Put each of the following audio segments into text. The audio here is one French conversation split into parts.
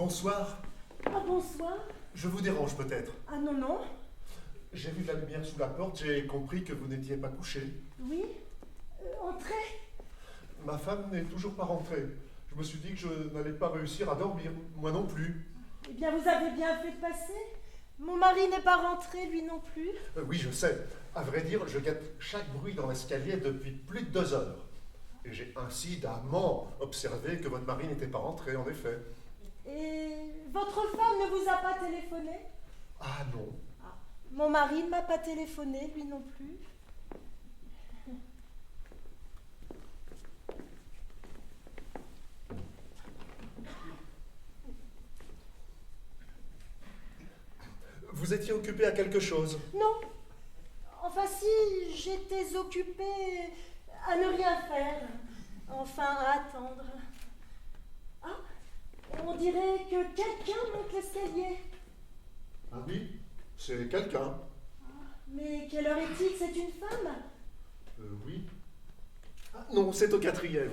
Bonsoir. Ah, bonsoir. Je vous dérange peut-être. Ah non, non. J'ai vu de la lumière sous la porte, j'ai compris que vous n'étiez pas couché. Oui. Entrez. Ma femme n'est toujours pas rentrée. Je me suis dit que je n'allais pas réussir à dormir, moi non plus. Eh bien, vous avez bien fait de passer. Mon mari n'est pas rentré, lui non plus. Oui, je sais. À vrai dire, je guette chaque bruit dans l'escalier depuis plus de 2 heures. Et j'ai incidemment observé que votre mari n'était pas rentré, en effet. Et votre femme ne vous a pas téléphoné? Ah non. Ah. Mon mari ne m'a pas téléphoné, lui non plus. Vous étiez occupé à quelque chose? Non. Enfin si, j'étais occupée à ne rien faire. Enfin, à attendre. Ah, on dirait que quelqu'un monte l'escalier. Ah oui, c'est quelqu'un. Mais quelle heure est-il? C'est une femme? Oui. Ah non, c'est au 4e.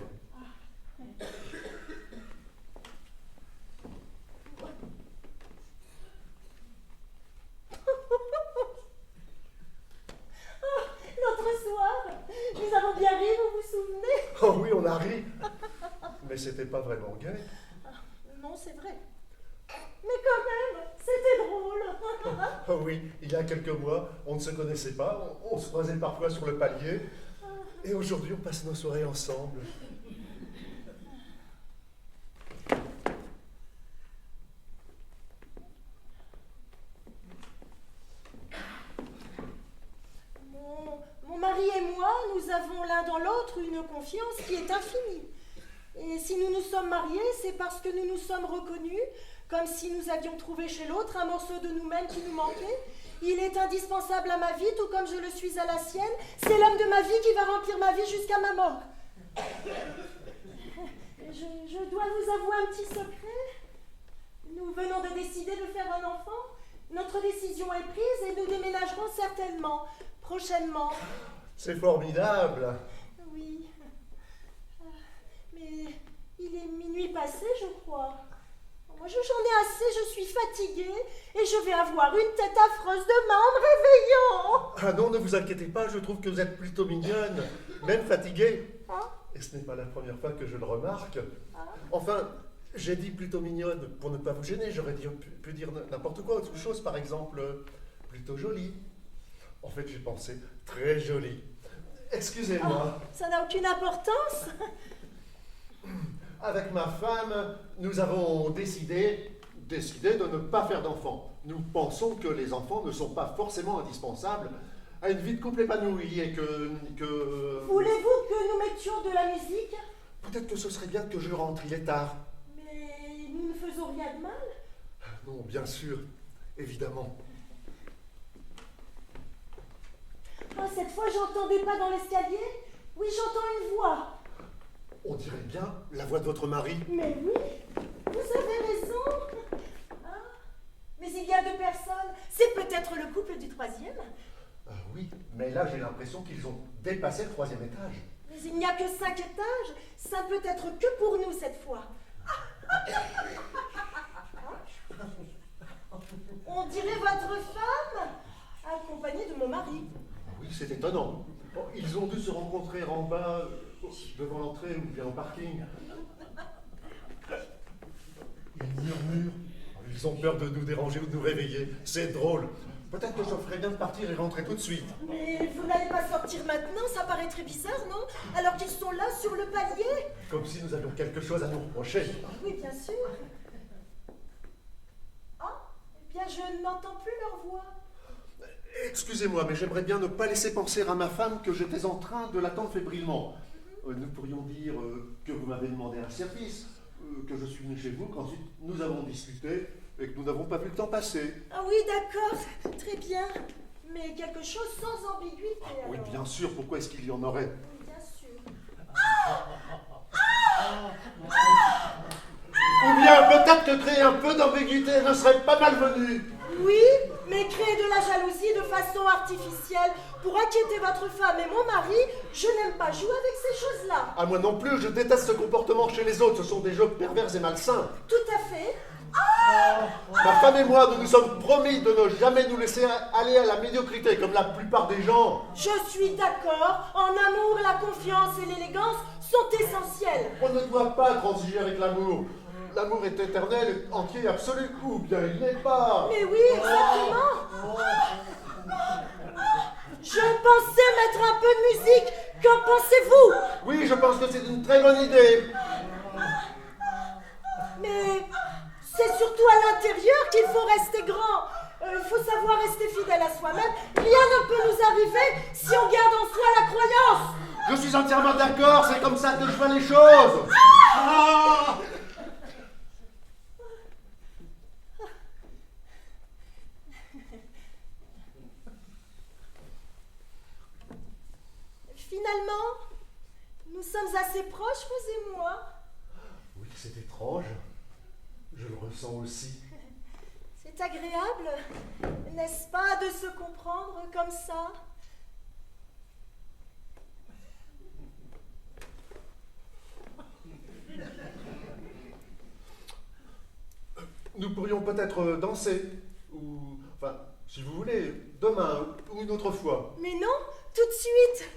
L'autre soir, nous avons bien ri, vous vous souvenez? Oh oui, on a ri. Mais c'était pas vraiment gai. Non, c'est vrai. Mais quand même, c'était drôle. Oh oui, il y a quelques mois, on ne se connaissait pas, on se croisait parfois sur le palier. Et aujourd'hui, on passe nos soirées ensemble. Mon mari et moi, nous avons l'un dans l'autre une confiance qui est infinie. Et si nous nous sommes mariés, c'est parce que nous nous sommes reconnus, comme si nous avions trouvé chez l'autre un morceau de nous-mêmes qui nous manquait. Il est indispensable à ma vie, tout comme je le suis à la sienne. C'est l'homme de ma vie qui va remplir ma vie jusqu'à ma mort. Je dois vous avouer un petit secret. Nous venons de décider de faire un enfant. Notre décision est prise et nous déménagerons certainement, prochainement. C'est formidable. Oui. Mais il est minuit passé, je crois. Moi, j'en ai assez, je suis fatiguée et je vais avoir une tête affreuse demain en me réveillant. Ah non, ne vous inquiétez pas, je trouve que vous êtes plutôt mignonne, même fatiguée. Hein? Et ce n'est pas la première fois que je le remarque. Hein? Enfin, j'ai dit plutôt mignonne pour ne pas vous gêner. J'aurais pu dire n'importe quoi, autre chose, par exemple, plutôt jolie. En fait, j'ai pensé très jolie. Excusez-moi. Oh, ça n'a aucune importance. Avec ma femme, nous avons décidé de ne pas faire d'enfants. Nous pensons que les enfants ne sont pas forcément indispensables à une vie de couple épanouie et que... Voulez-vous que nous mettions de la musique? Peut-être que ce serait bien que je rentre, il est tard. Mais nous ne faisons rien de mal. Non, bien sûr, évidemment. Oh, cette fois, j'entendais pas dans l'escalier. Oui, j'entends une voix. On dirait bien la voix de votre mari. Mais oui, vous avez raison. Ah, mais il y a 2 personnes. C'est peut-être le couple du 3e. Oui, mais là j'ai l'impression qu'ils ont dépassé le 3e étage. Mais il n'y a que 5 étages. Ça ne peut être que pour nous cette fois. On dirait votre femme, accompagnée de mon mari. Oui, c'est étonnant. Bon, ils ont dû se rencontrer en bas, devant l'entrée ou bien au parking. Ils murmurent. Ils ont peur de nous déranger ou de nous réveiller. C'est drôle. Peut-être que je ferais bien de partir et rentrer tout de suite. Mais vous n'allez pas sortir maintenant, ça paraît très bizarre, non? Alors qu'ils sont là, sur le palier. Comme si nous avions quelque chose à nous reprocher. Oui, bien sûr. Ah, eh bien, je n'entends plus leur voix. Excusez-moi, mais j'aimerais bien ne pas laisser penser à ma femme que j'étais en train de l'attendre fébrilement. Nous pourrions dire que vous m'avez demandé un service, que je suis venu chez vous, qu'ensuite nous avons discuté et que nous n'avons pas vu le temps passer. Ah oui, d'accord, très bien. Mais quelque chose sans ambiguïté. Oui, alors. bien sûr, pourquoi est-ce qu'il y en aurait? Oui, bien sûr. Ou bien peut-être que créer un peu d'ambiguïté ne serait pas malvenu. Oui, mais créer de la jalousie de façon artificielle pour inquiéter votre femme et mon mari, je n'aime pas jouer avec ces choses-là. Ah, moi non plus, je déteste ce comportement chez les autres, ce sont des jeux pervers et malsains. Tout à fait. Ma femme et moi, nous nous sommes promis de ne jamais nous laisser aller à la médiocrité, comme la plupart des gens. Je suis d'accord. En amour, la confiance et l'élégance sont essentielles. On ne doit pas transiger avec l'amour. L'amour est éternel, entier et absolu, ou bien il n'est pas. Mais oui, exactement. Je pensais mettre un peu de musique. Qu'en pensez-vous? Oui, je pense que c'est une très bonne idée. Mais c'est surtout à l'intérieur qu'il faut rester grand. Il faut savoir rester fidèle à soi-même. Rien ne peut nous arriver si on garde en soi la croyance. Je suis entièrement d'accord, c'est comme ça que je vois les choses. Ah! Finalement, nous sommes assez proches, vous et moi. Oui, c'est étrange. Je le ressens aussi. C'est agréable, n'est-ce pas, de se comprendre comme ça? Nous pourrions peut-être danser, ou, enfin, si vous voulez, demain ou une autre fois. Mais non, tout de suite.